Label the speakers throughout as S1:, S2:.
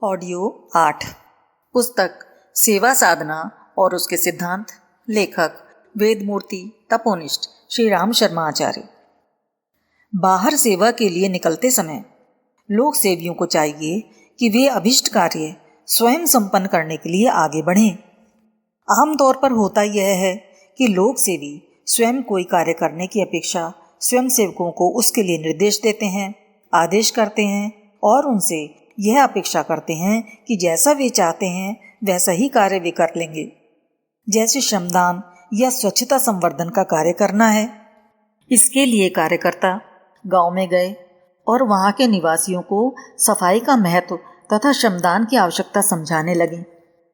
S1: Audio 8। पुस्तक सेवा साधना और उसके सिद्धांत। लेखक वेदमूर्ति तपोनिष्ठ श्री राम शर्मा आचार्य। बाहर सेवा के लिए निकलते समय लोक सेवियों को चाहिए कि वे अभिष्ट कार्य स्वयं संपन्न करने के लिए आगे बढ़ें। आमतौर पर होता यह है कि लोक सेवी स्वयं कोई कार्य करने की अपेक्षा स्वयं सेवकों को उसके लिए निर्देश देते हैं, आदेश करते हैं और उनसे यह अपेक्षा करते हैं कि जैसा वे चाहते हैं वैसा ही कार्य वे कर लेंगे। जैसे श्रमदान या स्वच्छता संवर्धन का कार्य करना है, इसके लिए कार्यकर्ता गांव में गए और वहां के निवासियों को सफाई का महत्व तथा श्रमदान की आवश्यकता समझाने लगे।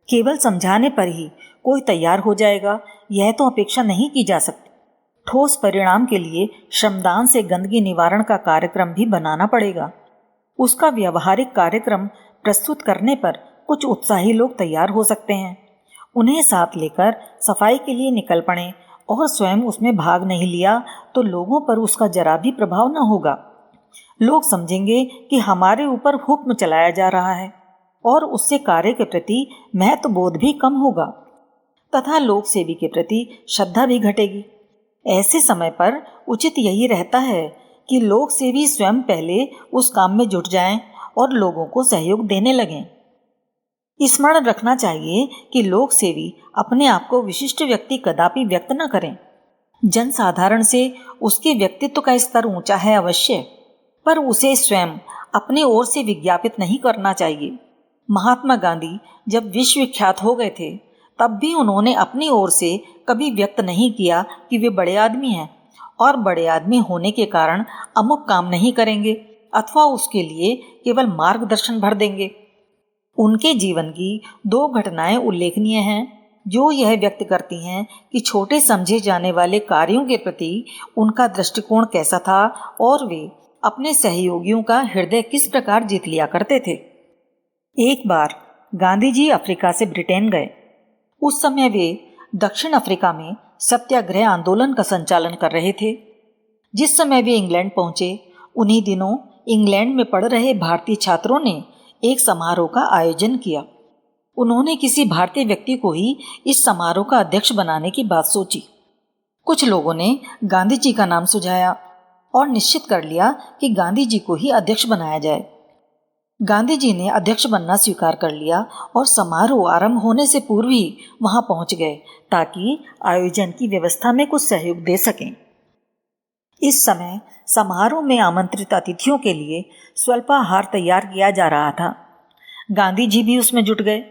S1: केवल समझाने पर ही कोई तैयार हो जाएगा, यह तो अपेक्षा नहीं की जा सकती। ठोस परिणाम के लिए श्रमदान से गंदगी निवारण का कार्यक्रम भी बनाना पड़ेगा। उसका व्यवहारिक कार्यक्रम प्रस्तुत करने पर कुछ उत्साही लोग तैयार हो सकते हैं। उन्हें साथ लेकर सफाई के लिए निकल पड़े और स्वयं उसमें भाग नहीं लिया तो लोगों पर उसका जरा भी प्रभाव न होगा। लोग समझेंगे कि हमारे ऊपर हुक्म चलाया जा रहा है और उससे कार्य के प्रति महत्व बोध भी कम होगा तथा लोक सेवी के प्रति श्रद्धा भी घटेगी। ऐसे समय पर उचित यही रहता है कि लोक सेवी स्वयं पहले उस काम में जुट जाएं और लोगों को सहयोग देने लगें। स्मरण रखना चाहिए कि लोक सेवी अपने आप को विशिष्ट व्यक्ति कदापि व्यक्त न करें। जनसाधारण से उसके व्यक्तित्व का स्तर ऊंचा है अवश्य, पर उसे स्वयं अपने ओर से विज्ञापित नहीं करना चाहिए। महात्मा गांधी जब विश्वविख्यात हो गए थे तब भी उन्होंने अपनी ओर से कभी व्यक्त नहीं किया कि वे बड़े आदमी हैं और बड़े आदमी होने के कारण अमुक काम नहीं करेंगे अथवा उसके लिए केवल मार्गदर्शन भर देंगे। उनके जीवन की दो घटनाएं उल्लेखनीय हैं जो यह व्यक्त करती हैं कि छोटे समझे जाने वाले कार्यों के प्रति उनका दृष्टिकोण कैसा था और वे अपने सहयोगियों का हृदय किस प्रकार जीत लिया करते थे। एक बार गांधी जी अफ्रीका से ब्रिटेन गए। उस समय वे दक्षिण अफ्रीका में सत्याग्रह आंदोलन का संचालन कर रहे थे। जिस समय वे इंग्लैंड पहुंचे, उन्हीं दिनों इंग्लैंड में पढ़ रहे भारतीय छात्रों ने एक समारोह का आयोजन किया। उन्होंने किसी भारतीय व्यक्ति को ही इस समारोह का अध्यक्ष बनाने की बात सोची। कुछ लोगों ने गांधी जी का नाम सुझाया और निश्चित कर लिया कि गांधी जी को ही अध्यक्ष बनाया जाए। गांधी जी ने अध्यक्ष बनना स्वीकार कर लिया और समारोह आरंभ होने से पूर्व ही वहां पहुंच गए ताकि आयोजन की व्यवस्था में कुछ सहयोग दे सकें। इस समय समारोह में आमंत्रित अतिथियों के लिए स्वल्पाहार तैयार किया जा रहा था। गांधी जी भी उसमें जुट गए।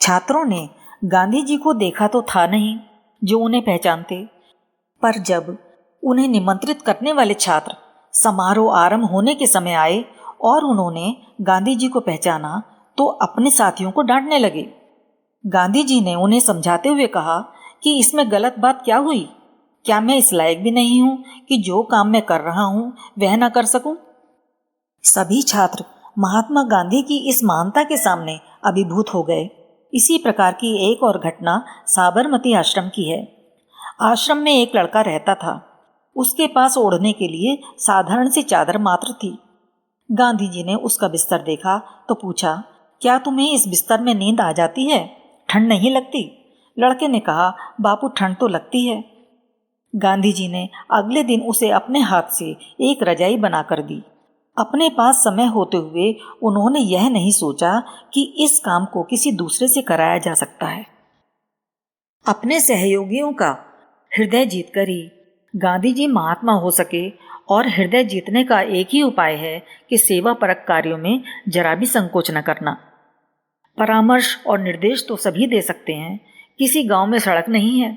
S1: छात्रों ने गांधी जी को देखा तो था नहीं जो उन्हें पहचानते, पर जब उन्हें निमंत्रित करने वाले छात्र समारोह आरंभ होने के समय आए और उन्होंने गांधी जी को पहचाना तो अपने साथियों को डांटने लगे। गांधी जी ने उन्हें समझाते हुए कहा कि इसमें गलत बात क्या हुई? क्या मैं इस लायक भी नहीं हूं कि जो काम मैं कर रहा हूं वह न कर सकूं? सभी छात्र महात्मा गांधी की इस महानता के सामने अभिभूत हो गए। इसी प्रकार की एक और घटना साबरमती आश्रम की है। आश्रम में एक लड़का रहता था। उसके पास ओढ़ने के लिए साधारण सी चादर मात्र थी। गांधी जी ने उसका बिस्तर देखा तो पूछा, क्या तुम्हें इस बिस्तर में नींद आ जाती है? ठंड नहीं लगती? लड़के ने कहा, बापू ठंड तो लगती है। गांधी जी ने अगले दिन उसे अपने हाथ से एक रजाई बनाकर दी। अपने पास समय होते हुए उन्होंने यह नहीं सोचा कि इस काम को किसी दूसरे से कराया जा सकता है। अपने सहयोगियों का हृदय जीतकर ही गांधी जी महात्मा हो सके और हृदय जीतने का एक ही उपाय है कि सेवा परक कार्यों में जरा भी संकोच न करना। परामर्श और निर्देश तो सभी दे सकते हैं। किसी गांव में सड़क नहीं है,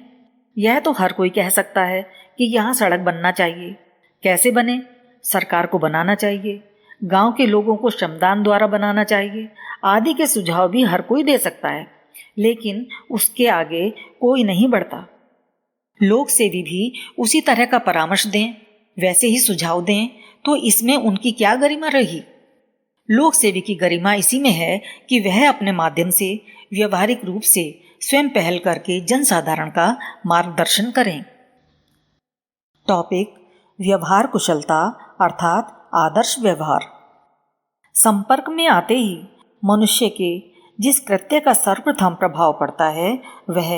S1: यह तो हर कोई कह सकता है कि यहाँ सड़क बनना चाहिए। कैसे बने? सरकार को बनाना चाहिए, गांव के लोगों को श्रमदान द्वारा बनाना चाहिए आदि के सुझाव भी हर कोई दे सकता है, लेकिन उसके आगे कोई नहीं बढ़ता। लोक सेवी भी उसी तरह का परामर्श दें, वैसे ही सुझाव दें तो इसमें उनकी क्या गरिमा रही? लोक सेवी की गरिमा इसी में है कि वह अपने माध्यम से व्यवहारिक रूप से स्वयं पहल करके जनसाधारण का मार्गदर्शन करें। टॉपिक: व्यवहार कुशलता अर्थात आदर्श व्यवहार। संपर्क में आते ही मनुष्य के जिस कृत्य का सर्वप्रथम प्रभाव पड़ता है वह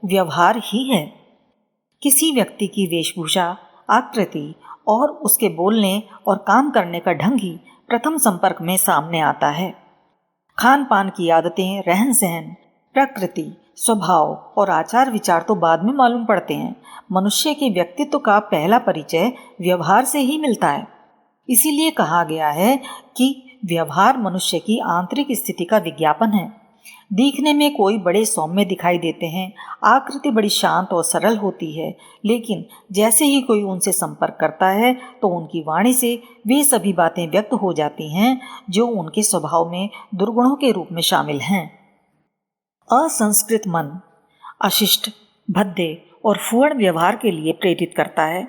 S1: व्यवहार ही है। किसी व्यक्ति की वेशभूषा, आकृति और उसके बोलने और काम करने का ढंग ही प्रथम संपर्क में सामने आता है। खान पान की आदतें, रहन सहन, प्रकृति, स्वभाव और आचार विचार तो बाद में मालूम पड़ते हैं। मनुष्य के व्यक्तित्व का पहला परिचय व्यवहार से ही मिलता है। इसीलिए कहा गया है कि व्यवहार मनुष्य की आंतरिक स्थिति का विज्ञापन है। दिखने में कोई बड़े सौम्य दिखाई देते हैं, आकृति बड़ी शांत और सरल होती है, लेकिन जैसे ही कोई उनसे संपर्क करता है तो उनकी वाणी से वे सभी बातें व्यक्त हो जाती हैं जो उनके स्वभाव में दुर्गुणों के रूप में शामिल हैं। असंस्कृत मन अशिष्ट, भद्दे और फूहड़ व्यवहार के लिए प्रेरित करता है।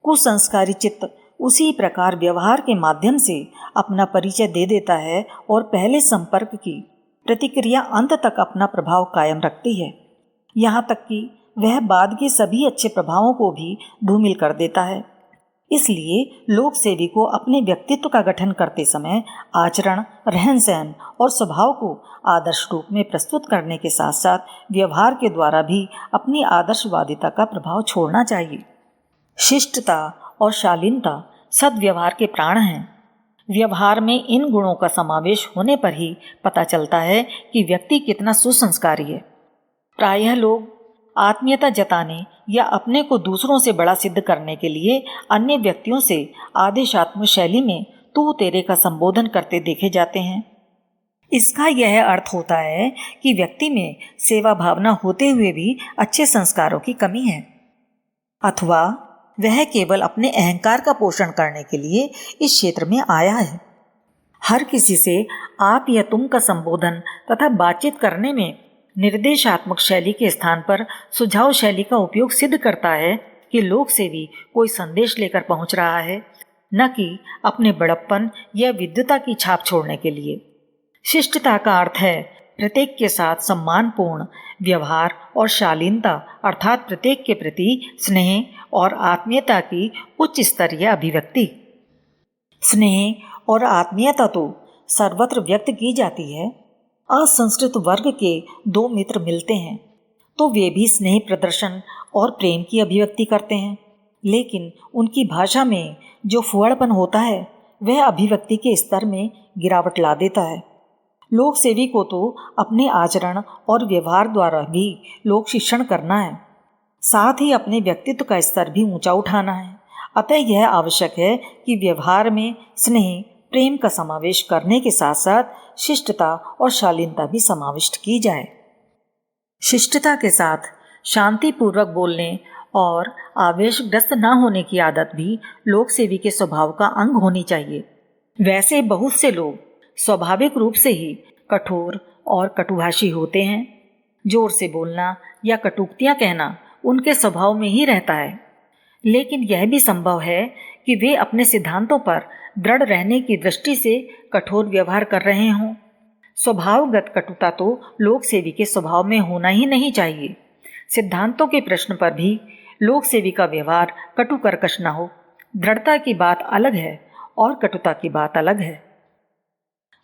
S1: कुसंस्कारी चित्त उसी प्रकार व्यवहार के माध्यम से अपना परिचय दे देता है और पहले संपर्क की प्रतिक्रिया अंत तक अपना प्रभाव कायम रखती है, यहाँ तक कि वह बाद के सभी अच्छे प्रभावों को भी धूमिल कर देता है। इसलिए लोक सेवी को अपने व्यक्तित्व का गठन करते समय आचरण, रहन सहन और स्वभाव को आदर्श रूप में प्रस्तुत करने के साथ साथ व्यवहार के द्वारा भी अपनी आदर्शवादिता का प्रभाव छोड़ना चाहिए। शिष्टता और शालीनता सद्व्यवहार के प्राण हैं। व्यवहार में इन गुणों का समावेश होने पर ही पता चलता है कि व्यक्ति कितना सुसंस्कारी है। प्रायः लोग आत्मीयता जताने या अपने को दूसरों से बड़ा सिद्ध करने के लिए अन्य व्यक्तियों से आदेशात्मक शैली में तू तेरे का संबोधन करते देखे जाते हैं। इसका यह अर्थ होता है कि व्यक्ति में सेवा भावना होते हुए भी अच्छे संस्कारों की कमी है, अथवा वह केवल अपने अहंकार का पोषण करने के लिए इस क्षेत्र में आया है। हर किसी से आप या तुम का संबोधन तथा बातचीत करने में निर्देशात्मक शैली के स्थान पर सुझाव शैली का उपयोग सिद्ध करता है कि लोक सेवी कोई संदेश लेकर पहुंच रहा है, न कि अपने बड़प्पन या विद्वता की छाप छोड़ने के लिए। शिष्टता का अर्थ है प्रत्येक के साथ सम्मानपूर्ण व्यवहार और शालीनता, अर्थात प्रत्येक के प्रति स्नेह और आत्मीयता की उच्च स्तरीय अभिव्यक्ति। स्नेह और आत्मीयता तो सर्वत्र व्यक्त की जाती है। असंस्कृत वर्ग के दो मित्र मिलते हैं तो वे भी स्नेह प्रदर्शन और प्रेम की अभिव्यक्ति करते हैं, लेकिन उनकी भाषा में जो फुहड़पन होता है वह अभिव्यक्ति के स्तर में गिरावट ला देता है। लोक सेवी को तो अपने आचरण और व्यवहार द्वारा भी लोक शिक्षण करना है, साथ ही अपने व्यक्तित्व का स्तर भी ऊंचा उठाना है। अतः यह आवश्यक है कि व्यवहार में स्नेह, प्रेम का समावेश करने के साथ साथ शिष्टता और शालीनता भी समाविष्ट की जाए। शिष्टता के साथ शांतिपूर्वक बोलने और आवेशग्रस्त न होने की आदत भी लोक सेवी के स्वभाव का अंग होनी चाहिए। वैसे बहुत से लोग स्वाभाविक रूप से ही कठोर और कटुभाषी होते हैं। जोर से बोलना या कटुक्तियां कहना उनके स्वभाव में ही रहता है, लेकिन यह भी संभव है कि वे अपने सिद्धांतों पर दृढ़ रहने की दृष्टि से कठोर व्यवहार कर रहे हों। स्वभावगत कटुता तो लोक सेवी के स्वभाव में होना ही नहीं चाहिए। सिद्धांतों के प्रश्न पर भी लोक सेवी का व्यवहार कटु कर्कश न हो। दृढ़ता की बात अलग है और कटुता की बात अलग है।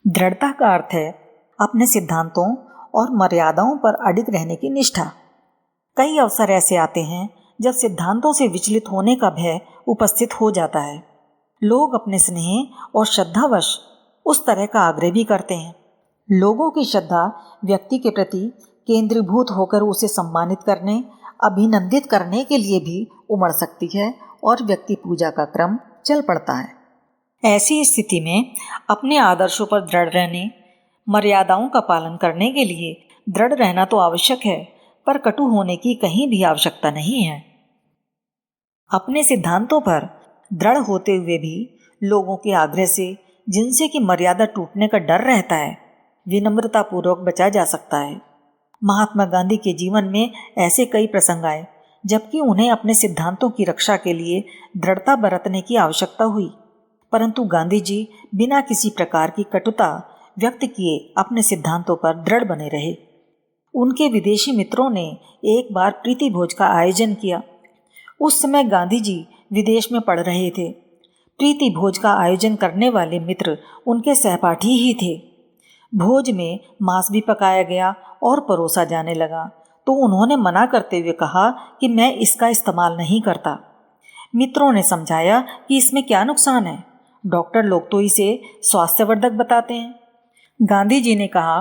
S1: दृढ़ता का अर्थ है अपने सिद्धांतों और मर्यादाओं पर अडिग रहने की निष्ठा। कई अवसर ऐसे आते हैं जब सिद्धांतों से विचलित होने का भय उपस्थित हो जाता है। लोग अपने स्नेह और श्रद्धावश उस तरह का आग्रह भी करते हैं। लोगों की श्रद्धा व्यक्ति के प्रति केंद्रीभूत होकर उसे सम्मानित करने, अभिनंदित करने के लिए भी उमड़ सकती है और व्यक्ति पूजा का क्रम चल पड़ता है। ऐसी स्थिति में अपने आदर्शों पर दृढ़ रहने, मर्यादाओं का पालन करने के लिए दृढ़ रहना तो आवश्यक है, पर कटु होने की कहीं भी आवश्यकता नहीं है। अपने सिद्धांतों पर दृढ़ होते हुए भी लोगों के आग्रह से जिनसे कि मर्यादा टूटने का डर रहता है, विनम्रता पूर्वक बचा जा सकता है। महात्मा गांधी के जीवन में ऐसे कई प्रसंग आए जबकि उन्हें अपने सिद्धांतों की रक्षा के लिए दृढ़ता बरतने की आवश्यकता हुई, परंतु गांधी जी बिना किसी प्रकार की कटुता व्यक्त किए अपने सिद्धांतों पर दृढ़ बने रहे। उनके विदेशी मित्रों ने एक बार प्रीति भोज का आयोजन किया। उस समय गांधी जी विदेश में पढ़ रहे थे। प्रीति भोज का आयोजन करने वाले मित्र उनके सहपाठी ही थे। भोज में मांस भी पकाया गया और परोसा जाने लगा तो उन्होंने मना करते हुए कहा कि मैं इसका इस्तेमाल नहीं करता। मित्रों ने समझाया कि इसमें क्या नुकसान है, डॉक्टर लोग तो इसे स्वास्थ्यवर्धक बताते हैं। गांधी जी ने कहा,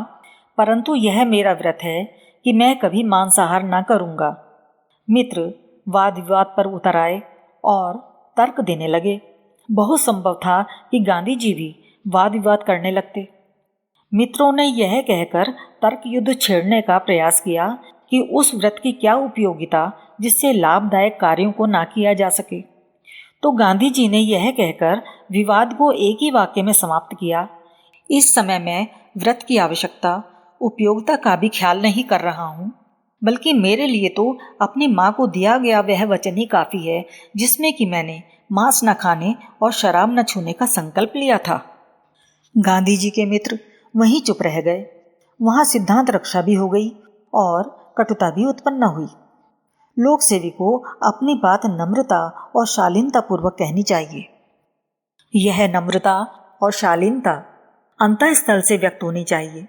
S1: परंतु यह मेरा व्रत है कि मैं कभी मांसाहार ना करूँगा। मित्र वाद विवाद पर उतर आए और तर्क देने लगे। बहुत संभव था कि गांधी जी भी वाद विवाद करने लगते। मित्रों ने यह कहकर तर्क युद्ध छेड़ने का प्रयास किया कि उस व्रत की क्या उपयोगिता जिससे लाभदायक कार्यों को ना किया जा सके। तो गांधी जी ने यह कहकर विवाद को एक ही वाक्य में समाप्त किया, इस समय मैं व्रत की आवश्यकता उपयोगिता का भी ख्याल नहीं कर रहा हूँ, बल्कि मेरे लिए तो अपनी माँ को दिया गया वह वचन ही काफ़ी है जिसमें कि मैंने मांस न खाने और शराब न छूने का संकल्प लिया था। गांधी जी के मित्र वहीं चुप रह गए। वहां सिद्धांत रक्षा भी हो गई और कटुता भी उत्पन्न हुई। लोक सेवी को अपनी बात नम्रता और शालीनता पूर्वक कहनी चाहिए। यह नम्रता और शालीनता अंतःस्थल से व्यक्त होनी चाहिए,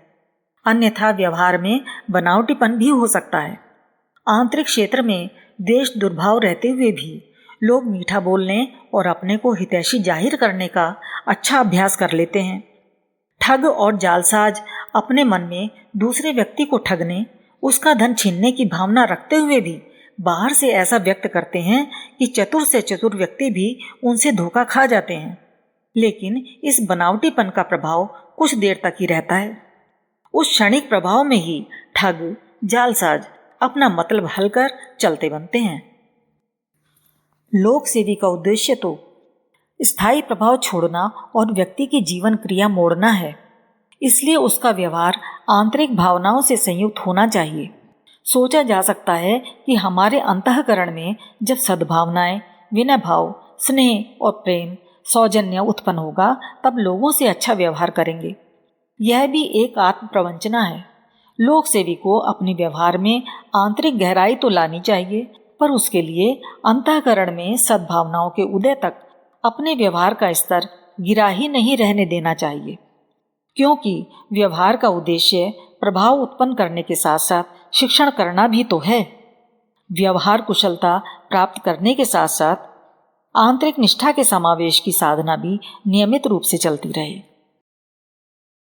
S1: अन्यथा व्यवहार में बनावटीपन भी हो सकता है। आंतरिक क्षेत्र में देश दुर्भाव रहते हुए भी लोग मीठा बोलने और अपने को हितैषी जाहिर करने का अच्छा अभ्यास कर लेते हैं। ठग और जालसाज अपने मन में दूसरे व्यक्ति को ठगने, उसका धन छीनने की भावना रखते हुए भी बाहर से ऐसा व्यक्त करते हैं कि चतुर से चतुर व्यक्ति भी उनसे धोखा खा जाते हैं। लेकिन इस बनावटीपन का प्रभाव कुछ देर तक ही रहता है। उस क्षणिक प्रभाव में ही ठग जालसाज अपना मतलब हल कर चलते बनते हैं। लोक सेवी का उद्देश्य तो स्थायी प्रभाव छोड़ना और व्यक्ति की जीवन क्रिया मोड़ना है। इसलिए उसका व्यवहार आंतरिक भावनाओं से संयुक्त होना चाहिए। सोचा जा सकता है कि हमारे अंतःकरण में जब सद्भावनाएं, विनय भाव, स्नेह और प्रेम, सौजन्य उत्पन्न होगा तब लोगों से अच्छा व्यवहार करेंगे। यह भी एक आत्म प्रवंचना है। लोक सेवी को अपने व्यवहार में आंतरिक गहराई तो लानी चाहिए, पर उसके लिए अंतःकरण में सद्भावनाओं के उदय तक अपने व्यवहार का स्तर गिरा ही नहीं रहने देना चाहिए, क्योंकि व्यवहार का उद्देश्य प्रभाव उत्पन्न करने के साथ साथ शिक्षण करना भी तो है। व्यवहार कुशलता प्राप्त करने के साथ साथ आंतरिक निष्ठा के समावेश की साधना भी नियमित रूप से चलती रहे।